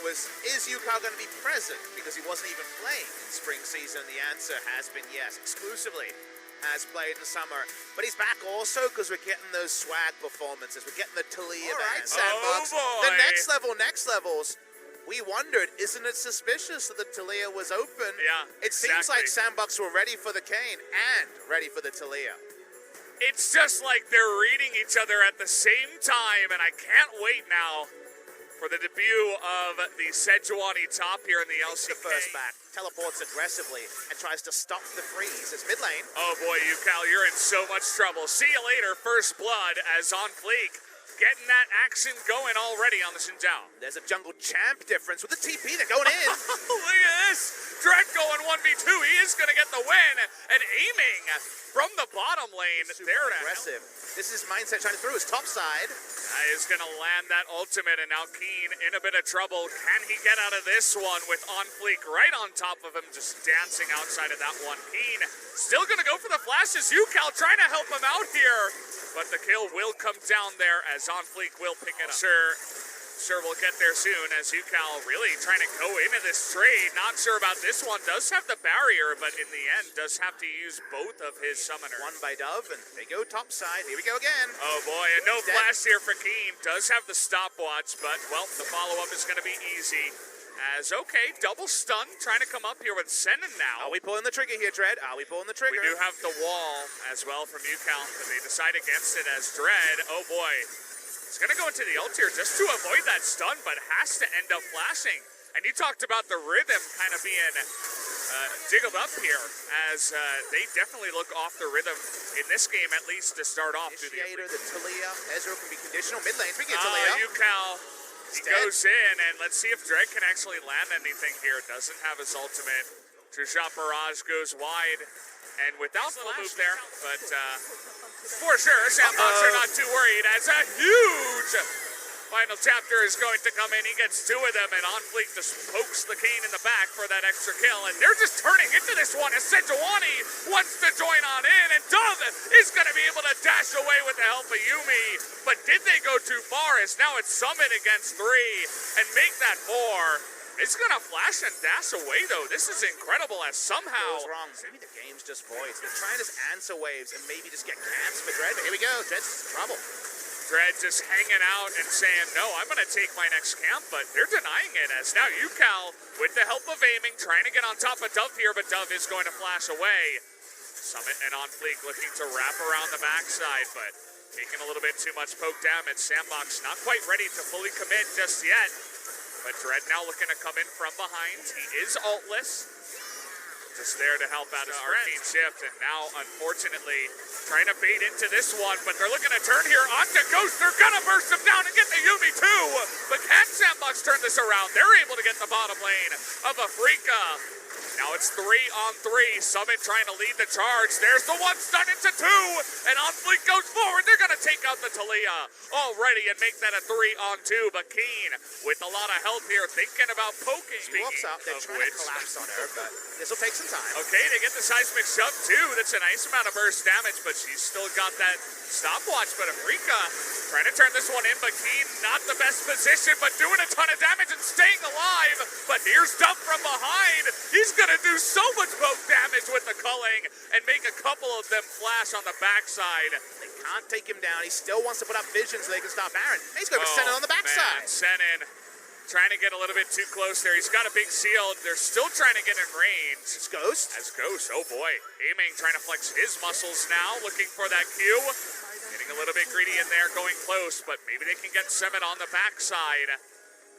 was, is Yukao going to be present? Because he wasn't even playing in spring season. The answer has been yes, exclusively has played in summer. But he's back also because we're getting those swag performances. We're getting the Talia bands. Sandbox. Oh, boy. The next levels. We wondered, isn't it suspicious that the Talia was open? Yeah, It seems like Sandbox were ready for the Kane and ready for the Talia. It's just like they're reading each other at the same time, and I can't wait now for the debut of the Sejuani top here in the LCK. The first back teleports aggressively and tries to stop the freeze. It's mid lane. Oh boy, Yukao, you're in so much trouble. See you later, first blood, as on fleek. Getting that action going already on the Xinjiao. There's a jungle champ difference with the TP. They're going in. Look at this. Dread going 1v2. He is going to get the win. And aiming from the bottom lane. Super there aggressive. This is mindset trying to through his top side. Is going to land that ultimate, and now Keen in a bit of trouble. Can he get out of this one with On Fleek right on top of him, just dancing outside of that one? Keen still going to go for the flashes. Yukao trying to help him out here, but the kill will come down there as On Fleek will pick it up. Sure we'll get there soon as Yukao really trying to go into this trade. Not sure about this one. Does have the barrier, but in the end does have to use both of his summoners. One by Dove, and they go top side. Here we go again. Oh boy, and no flash here for Keen. Does have the stopwatch, but well, the follow-up is going to be easy. As, okay, double stun, trying to come up here with Senin now. Are we pulling the trigger here, Dread? Are we pulling the trigger? We do have the wall as well from Yukao, but they decide against it as Dread. Oh boy. He's going to go into the ult here just to avoid that stun, but has to end up flashing. And you talked about the rhythm kind of being jiggled up here, as they definitely look off the rhythm in this game, at least to start off. Initiator, the Talia. Ezra can be conditional. Mid lane, speaking of Talia. Yukao, he goes in, and let's see if Dread can actually land anything here. Doesn't have his ultimate. True Shot Barrage goes wide, and without the move there, but for sure, Sandbox are not too worried, as a huge final chapter is going to come in. He gets two of them, and On Fleek just pokes the Kane in the back for that extra kill, and they're just turning into this one as Sejuani wants to join on in, and Dove is going to be able to dash away with the help of Yuumi, but did they go too far, as now it's Summit against three, and make that four. It's going to flash and dash away, though. This is incredible, as somehow... What's wrong? Maybe the game's just voids. They're trying to answer waves and maybe just get camps for Dread, but here we go. Dread's in trouble. Dread just hanging out and saying, no, I'm going to take my next camp, but they're denying it, as now Yukao, with the help of aiming, trying to get on top of Dove here, but Dove is going to flash away. Summit and On Fleek looking to wrap around the backside, but taking a little bit too much poke damage. Sandbox not quite ready to fully commit just yet. But Dread now looking to come in from behind. He is ultless. Just there to help out his Arcane Shift. And now, unfortunately, trying to bait into this one. But they're looking to turn here onto Ghost. They're going to burst him down and get the Yuumi too. But can Sandbox turn this around? They're able to get the bottom lane of Afrika. Now it's 3-on-3. Summit trying to lead the charge. There's the one stun into two. And On Fleek goes forward. They're going to take out the Talia already and make that a 3-on-2. But Keen, with a lot of help here, thinking about poking. She walks up. They're trying to collapse on her, but this will take some time. Okay, they get the seismic shove too. That's a nice amount of burst damage, but she's still got that stopwatch. But Afrika trying to turn this one in, but Keen not the best position, but doing a ton of damage and staying alive. But here's Dove from behind. He's going to do so much poke damage with the culling and make a couple of them flash on the backside. They can't take him down. He still wants to put up vision so they can stop Baron. He's going for Senin on the backside. Senin trying to get a little bit too close there. He's got a big shield. They're still trying to get in range. It's Ghost. As Ghost, oh boy. Aiming, trying to flex his muscles now, looking for that Q. Getting a little bit greedy in there, going close, but maybe they can get Summit on the backside.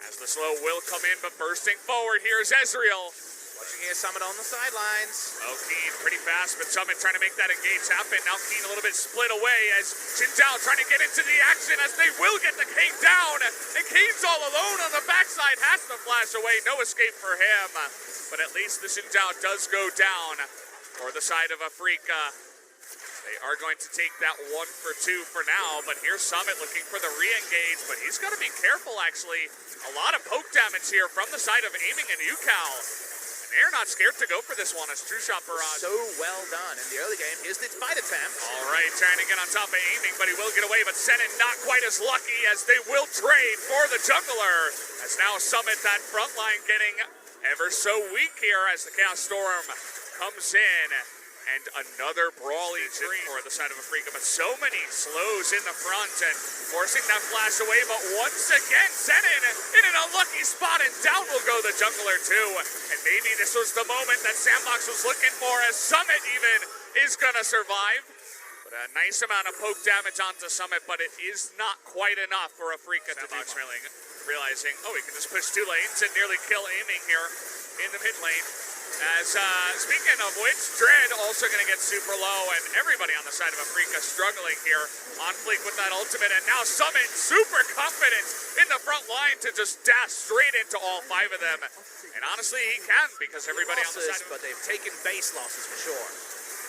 As the slow will come in, but bursting forward, here's Ezreal. Watching here, Summit on the sidelines. Oh, Keen pretty fast, but Summit trying to make that engage happen. Now Keen a little bit split away as Xinjiao trying to get into the action as they will get the King down. And Keen's all alone on the backside, has to flash away. No escape for him. But at least the Xinjiao does go down for the side of Afrika. They are going to take that 1 for 2 for now, but here's Summit looking for the re-engage, but he's got to be careful, actually. A lot of poke damage here from the side of aiming and Yukao. They're not scared to go for this one as True Shot Barrage. So well done in the early game. Here's the fight attempt. All right, trying to get on top of aiming, but he will get away. But Senin not quite as lucky as they will trade for the jungler. As now Summit, that front line getting ever so weak here as the Chaos Storm comes in. And another brawly for the side of Afrika, but so many slows in the front and forcing that flash away. But once again, Senin in an unlucky spot, and down will go the jungler too. And maybe this was the moment that Sandbox was looking for, as Summit even is gonna survive. But a nice amount of poke damage onto Summit, but it is not quite enough for Afrika to do realizing, oh, we can just push 2 lanes and nearly kill aiming here in the mid lane. As, speaking of which, Dread also going to get super low, and everybody on the side of Afrika struggling here on fleek with that ultimate, and now Summit super confident in the front line to just dash straight into all 5 of them. And honestly, he can, because everybody on the side of... But they've taken base losses for sure.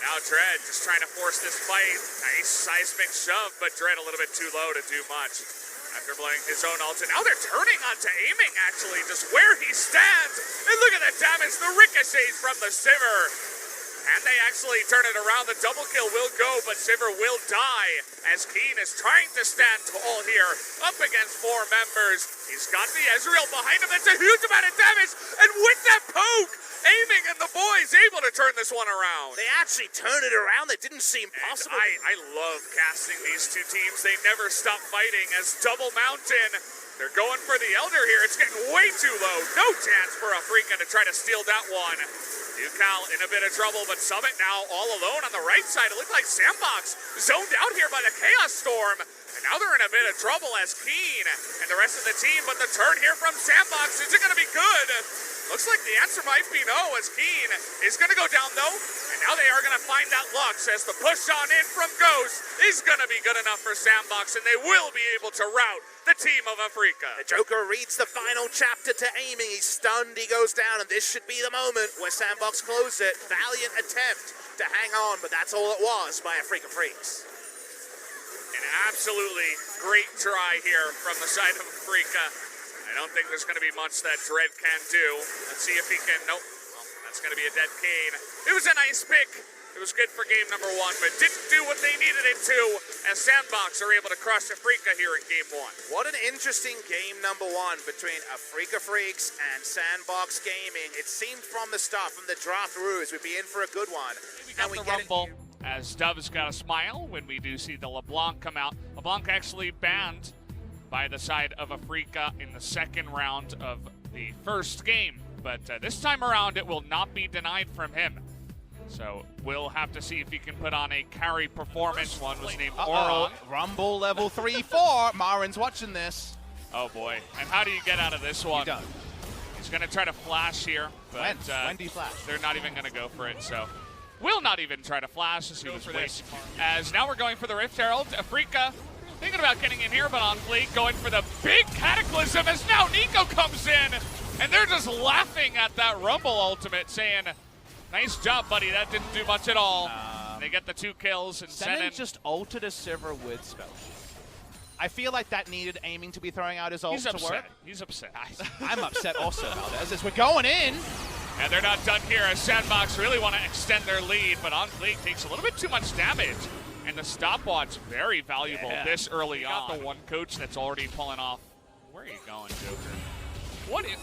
Now Dread just trying to force this fight. Nice seismic shove, but Dread a little bit too low to do much. After blowing his own ult, and now they're turning onto aiming, actually, just where he stands. And look at the damage, the ricochets from the Sivir. And they actually turn it around. The double kill will go, but Sivir will die as Keen is trying to stand tall here up against 4 members. He's got the Ezreal behind him. That's a huge amount of damage. And with that poke, aiming and the boys able to turn this one around. They actually turn it around. That didn't seem possible. I love casting these 2 teams. They never stop fighting as Double Mountain. They're going for the Elder here. It's getting way too low. No chance for Afrika to try to steal that one. Newcal in a bit of trouble, but Summit now all alone on the right side. It looked like Sandbox zoned out here by the Chaos Storm. And now they're in a bit of trouble as Keen and the rest of the team. But the turn here from Sandbox, is it going to be good? Looks like the answer might be no, as Keen is going to go down, though. And now they are going to find that Lux as the push on in from Ghost is going to be good enough for Sandbox, and they will be able to rout the team of Afrika. The Joker reads the final chapter to aiming. He's stunned, he goes down, and this should be the moment where Sandbox close it. Valiant attempt to hang on, but that's all it was by Afrika Freaks. An absolutely great try here from the side of Afrika. I don't think there's going to be much that Dread can do. Let's see if he can. Nope. Well, that's going to be a dead Kane. It was a nice pick. It was good for game number 1, but didn't do what they needed it to, as Sandbox are able to crush Afrika here in game 1. What an interesting game number 1 between Afrika Freaks and Sandbox Gaming. It seemed from the start, from the draft ruse, we'd be in for a good one. We got the rumble, as Dove's got a smile when we do see the LeBlanc come out. LeBlanc actually banned by the side of Afrika in the 2nd round of the 1st game. But this time around, it will not be denied from him. So we'll have to see if he can put on a carry performance. One was named Oron. Rumble level 3-4. Marin's watching this. Oh boy. And how do you get out of this one? You don't. He's going to try to flash here. But, when do you flash? They're not even going to go for it. So we'll not even try to flash as he was waiting. As now we're going for the Rift Herald. Afrika thinking about getting in here, but on fleek, going for the big Cataclysm as now Nico comes in, and they're just laughing at that Rumble ultimate, saying, nice job, buddy, that didn't do much at all. And they get the 2 kills, and Senin just ulted a Sivir with spell. I feel like that needed aiming to be throwing out his ult to work. He's upset. I'm upset also about this, as we're going in. And they're not done here, as Sandbox really want to extend their lead, but on fleek takes a little bit too much damage. And the stopwatch very valuable this early on. Got the one coach that's already pulling off. Where are you going, Joker? What if...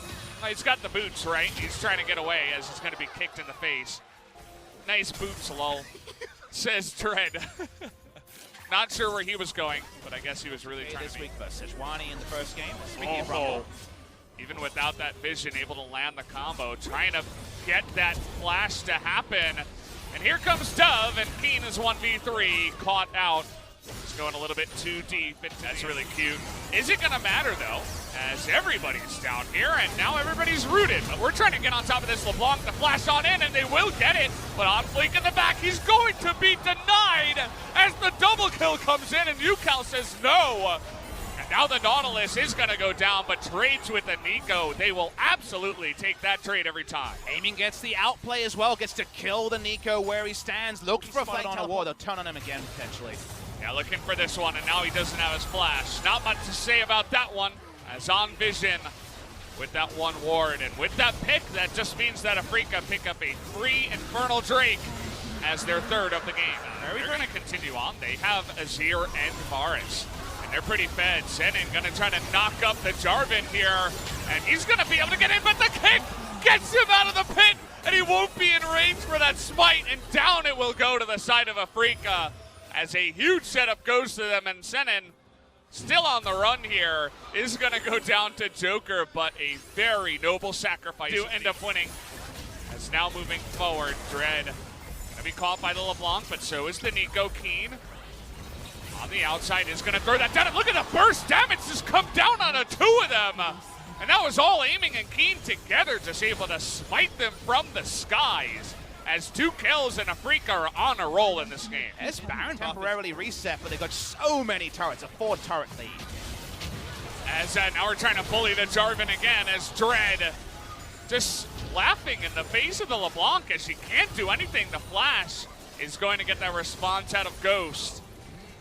he's got the boots, right? He's trying to get away as he's going to be kicked in the face. Nice boots, lol. Says Dread. Not sure where he was going, but I guess he was really trying this week versus Sejuani in the 1st game. Speaking of Rumble, even without that vision, able to land the combo, trying to get that flash to happen. And here comes Dove, and Keen is 1v3, caught out. He's going a little bit too deep. That's really cute. Is it going to matter, though, as everybody's down here, and now everybody's rooted. But we're trying to get on top of this LeBlanc to flash on in, and they will get it. But on fleek in the back, he's going to be denied as the double kill comes in, and Newcal says no. And now the Nautilus is going to go down, but trades with the Nico. They will absolutely take that trade every time. Aiming gets the outplay as well, gets to kill the Nico where he stands. Looks for a fight on a wall. They'll turn on him again, potentially. Yeah, looking for this one, and now he doesn't have his flash. Not much to say about that one, as on vision, with that one ward. And with that pick, that just means that Afrika pick up a free Infernal Drake as their third of the game. They're going to continue on. They have Azir and Varus, and they're pretty fed. Zenin going to try to knock up the Jarvan here, and he's going to be able to get in, but the kick gets him out of the pit, and he won't be in range for that smite, and down it will go to the side of Afrika as a huge setup goes to them, and Zenin, still on the run here, is going to go down to Joker, but a very noble sacrifice to end up winning. As now moving forward, Dread going to be caught by the LeBlanc, but so is the Nico. Keen on the outside is going to throw that down, and look at the burst damage just come down on two of them. And that was all aiming and Keen together, just able to smite them from the skies. As 2 kills and Afrika are on a roll in this game. As Baron temporarily reset, but they've got so many turrets, a 4-turret lead. As now we're trying to bully the Jarvan again, as Dread just laughing in the face of the LeBlanc as she can't do anything. The flash is going to get that response out of Ghost,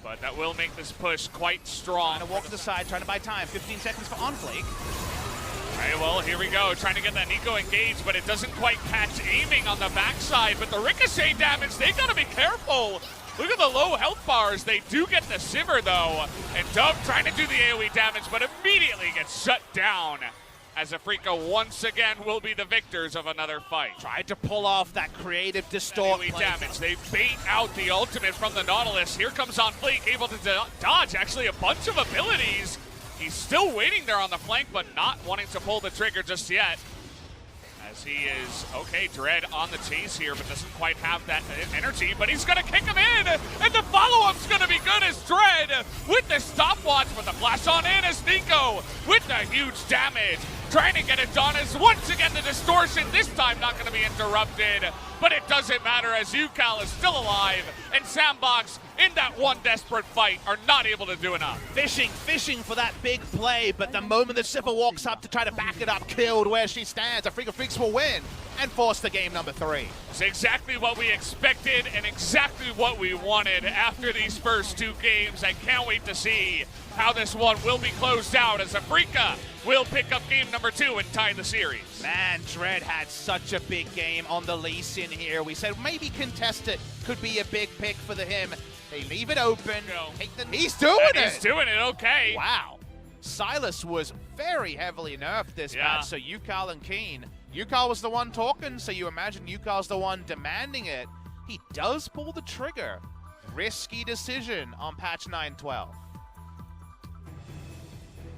but that will make this push quite strong. Trying to walk to the side, trying to buy time. 15 seconds for OnFlake. All right, well, here we go. Trying to get that Nico engaged, but it doesn't quite catch aiming on the backside. But the ricochet damage, they got to be careful. Look at the low health bars. They do get the Sivir, though. And Dove trying to do the AoE damage, but immediately gets shut down. As Afrika once again will be the victors of another fight. Tried to pull off that creative distort AoE damage. They bait out the ultimate from the Nautilus. Here comes OnFlake, able to dodge actually a bunch of abilities. He's still waiting there on the flank, but not wanting to pull the trigger just yet. As he is, okay, Dread on the chase here, but doesn't quite have that energy, but he's gonna kick him in, and the follow-up's gonna be good as Dread with the stopwatch, but the flash on in as Nico with the huge damage. Trying to get it done as once again the distortion, this time not gonna be interrupted, but it doesn't matter as UCal is still alive, and Sandbox in that one desperate fight are not able to do enough. Fishing for that big play, but the moment that Sipper walks up to try to back it up, killed where she stands. Afrika Freaks will win and force the game number 3. It's exactly what we expected and exactly what we wanted after these first 2 games. I can't wait to see how this one will be closed out as Afrika will pick up game number 2 and tie the series. Man, Dread had such a big game on the Lee Sin here. We said maybe contest it could be a big pick for him. They leave it open. He's doing it. He's doing it, okay. Wow. Silas was very heavily nerfed this match, so UCal and Keen. UCal was the one talking, so you imagine UCal's the one demanding it. He does pull the trigger. Risky decision on patch 9.12.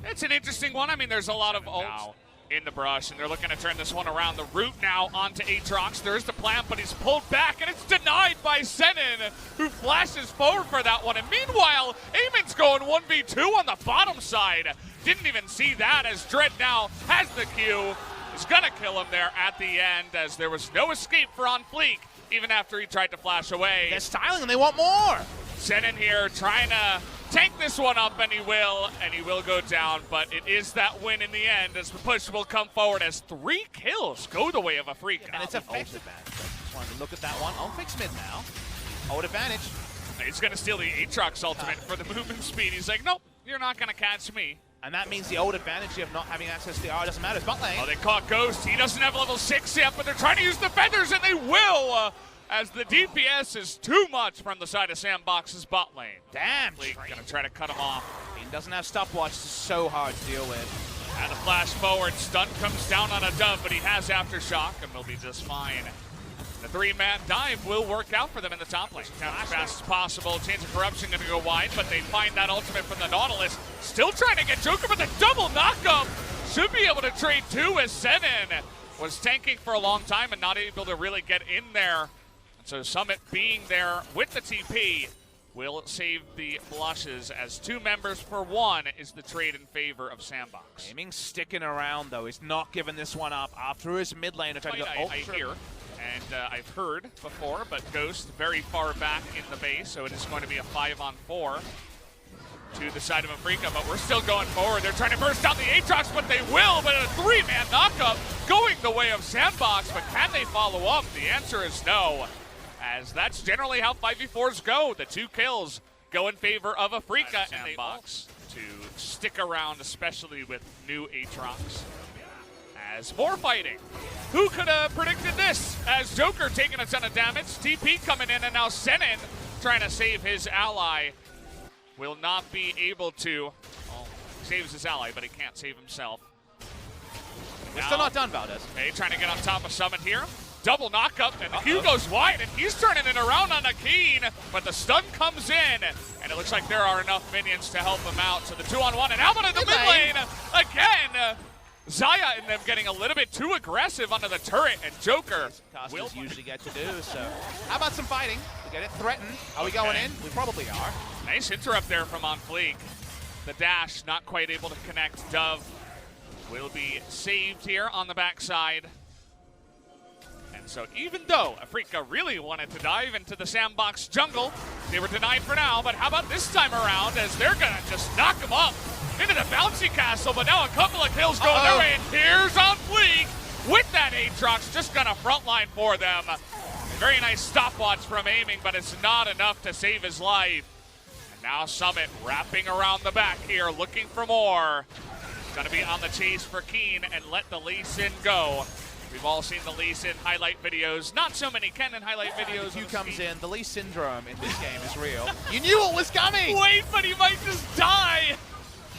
It's an interesting one. I mean, there's a lot of ults in the brush, and they're looking to turn this one around. The route now onto Aatrox. There's the plan, but he's pulled back, and it's denied by Zenin, who flashes forward for that one. And meanwhile, Eamon's going 1v2 on the bottom side. Didn't even see that as Dread now has the Q. He's going to kill him there at the end, as there was no escape for OnFlake, even after he tried to flash away. They're styling and they want more. Zenin here trying to tank this one up, and he will go down, but it is that win in the end as the push will come forward as 3 kills go the way of Afrika. And it's effective. Just wanted to look at that one. OnFlake's mid now. Hold advantage. He's going to steal the Aatrox ultimate for the movement speed. He's like, nope, you're not going to catch me. And that means the old advantage of not having access to the R doesn't matter. It's bot lane. Oh, they caught Ghost. He doesn't have level 6 yet, but they're trying to use the feathers, and they will, as the DPS is too much from the side of Sandbox's bot lane. Damn, Gonna try to cut him off. He doesn't have stopwatch. It's so hard to deal with. And a flash forward. Stun comes down on a Dove, but he has Aftershock and will be just fine. The 3-man dive will work out for them in the top lane. Down as fast as possible. Chains of Corruption going to go wide, but they find that ultimate from the Nautilus. Still trying to get Joker with a double knockup. Should be able to trade 2 as Zenin was tanking for a long time and not able to really get in there. And so Summit being there with the TP will save the blushes, as 2 members for 1 is the trade in favor of Sandbox. Gaming sticking around, though. He's not giving this one up after his mid lane. I hear. And I've heard before, but Ghost very far back in the base, so it is going to be a 5-on-4 to the side of Afrika, but we're still going forward. They're trying to burst out the Aatrox, but they will, but a 3-man knockup going the way of Sandbox, but can they follow up? The answer is no, as that's generally how 5v4s go. The 2 kills go in favor of Afrika, and Sandbox to stick around, especially with new Aatrox. as more fighting. Who could have predicted this? As Joker taking a ton of damage, TP coming in, and now Senin trying to save his ally. Will not be able to. Well, he saves his ally, but he can't save himself. We're still not done, Valdez. Hey, trying to get on top of Summit here. Double knockup, and Q goes wide, and he's turning it around on a Keen, but the stun comes in, and it looks like there are enough minions to help him out. So the 2-on-1, and Alvin in the mid lane again. Zaya and them getting a little bit too aggressive onto the turret, and Joker Casters usually get to do, so how about some fighting? We get it threatened. Are we going in? We probably are. Nice interrupt there from On Fleek. The dash not quite able to connect. Dove will be saved here on the backside. And so even though Afrika really wanted to dive into the sandbox jungle, they were denied for now, but how about this time around as they're gonna just knock them up into the bouncy castle, but now a couple of kills going their way, and here's On Fleek with that Aatrox, just gonna frontline for them. A very nice stopwatch from aiming, but it's not enough to save his life. And now Summit wrapping around the back here, looking for more. Gonna be on the chase for Keen and let the Lee Sin go. We've all seen the Lee Sin highlight videos. Not so many Kennen highlight videos. Q comes in. The Lee syndrome in this game is real. You knew what was coming! Wait, but he might just die!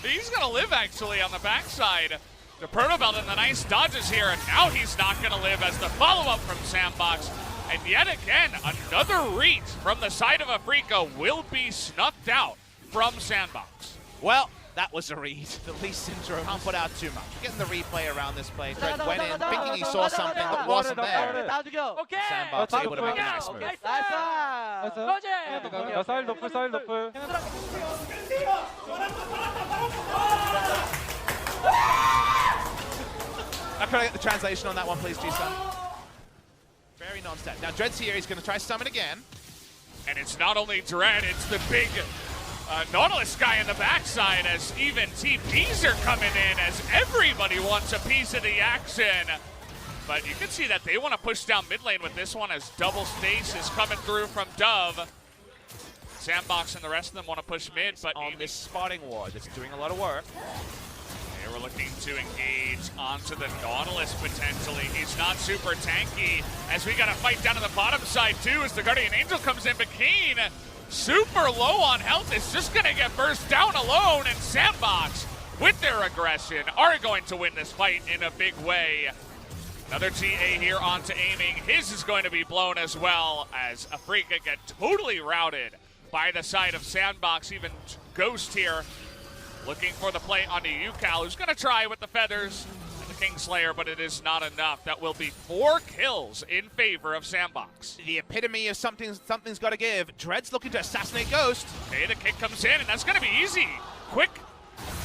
He's gonna live actually on the backside. The Proto Belt and the nice dodges here, and now he's not gonna live as the follow-up from Sandbox. And yet again, another reach from the side of Afrika will be snuffed out from Sandbox. Well, that was a read. The Lee syndrome can't put out too much. We're getting the replay around this play. Dread went in thinking he saw something that wasn't there. Sandbox able to make a nice move. 사일 높을 사일 높을. Could I get the translation on that one, please, G-Sun? Very non-stat. Now, Dread's here. He's going to try summon again. And it's not only Dread, it's the big Nautilus guy in the backside as even TPs are coming in as everybody wants a piece of the action. But you can see that they want to push down mid lane with this one as double stace is coming through from Dove. Sandbox and the rest of them want to push mid, but on this spotting ward, that's doing a lot of work. They were looking to engage onto the Nautilus potentially. He's not super tanky as we got a fight down on the bottom side too as the Guardian Angel comes in, but Keen super low on health is just gonna get burst down alone, and Sandbox with their aggression are going to win this fight in a big way. Another GA here onto aiming. His is going to be blown as well as Afrika get totally routed by the side of Sandbox. Even Ghost here looking for the play onto Yucal, who's going to try with the feathers and the Kingslayer, but it is not enough. That will be 4 kills in favor of Sandbox. The epitome of something's got to give. Dread's looking to assassinate Ghost. Okay, the kick comes in, and that's going to be easy. Quick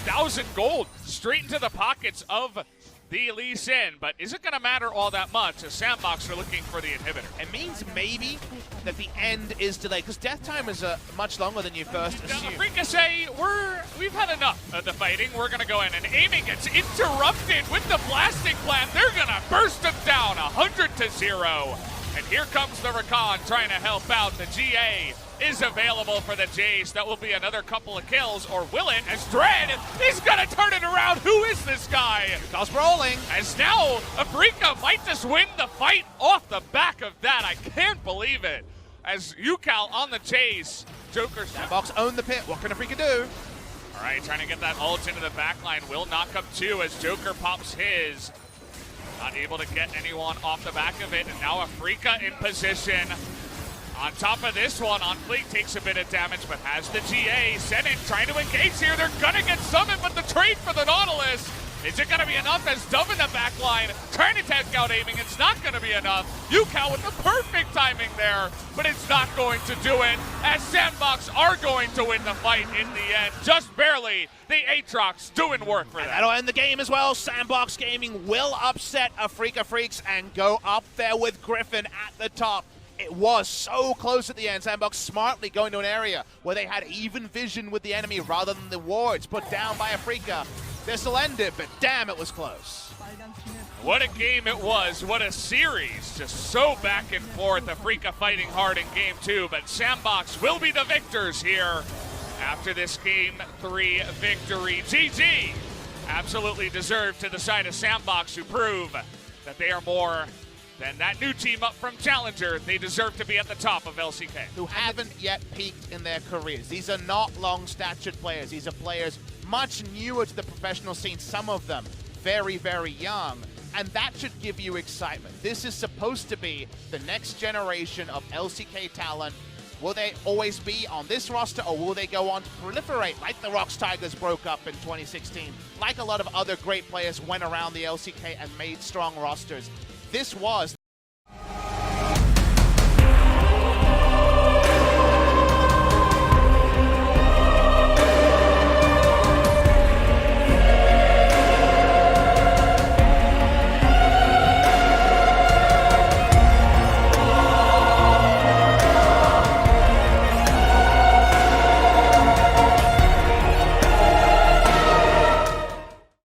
1,000 gold straight into the pockets of the Lee Sin, but is it going to matter all that much as Sandbox are looking for the inhibitor? It means maybe that the end is delayed, because death time is much longer than you first assume. Afrika say, we've had enough of the fighting. We're going to go in, and aiming gets interrupted with the blasting plan. They're going to burst them down 100-0. And here comes the Rakan trying to help out. The GA is available for the Jace. That will be another couple of kills, or will it? As Dread is gonna turn it around. Who is this guy? Yucal's rolling. As now Afrika might just win the fight off the back of that. I can't believe it. As Yucal on the chase. Joker. Sandbox own the pit. What can Afrika do? All right, trying to get that ult into the backline. Will knock up 2 as Joker pops his. Not able to get anyone off the back of it, and now Afrika in position. On top of this one, On Fleek takes a bit of damage, but has the GA. Senate trying to engage here. They're gonna get summoned, but the trade for the Nautilus. Is it gonna be enough as Dove in the back line, trying to take out aiming? It's not gonna be enough. Yucal with the perfect timing there, but it's not going to do it, as Sandbox are going to win the fight in the end. Just barely. The Aatrox doing work for them. That'll end the game as well. Sandbox Gaming will upset Afrika Freaks and go up there with Griffin at the top. It was so close at the end. Sandbox smartly going to an area where they had even vision with the enemy rather than the wards put down by Afrika. This'll end it, but damn, it was close. What a game it was. What a series. Just so back and forth. Afrika fighting hard in game 2, but Sandbox will be the victors here after this game 3 victory. GG absolutely deserved to the side of Sandbox, who prove that they are more than that new team up from Challenger. They deserve to be at the top of LCK. Who haven't yet peaked in their careers. These are not long-statured players. These are players much newer to the professional scene, some of them very, very young. And that should give you excitement. This is supposed to be the next generation of LCK talent. Will they always be on this roster, or will they go on to proliferate like the Rocks Tigers broke up in 2016, like a lot of other great players went around the LCK and made strong rosters? This was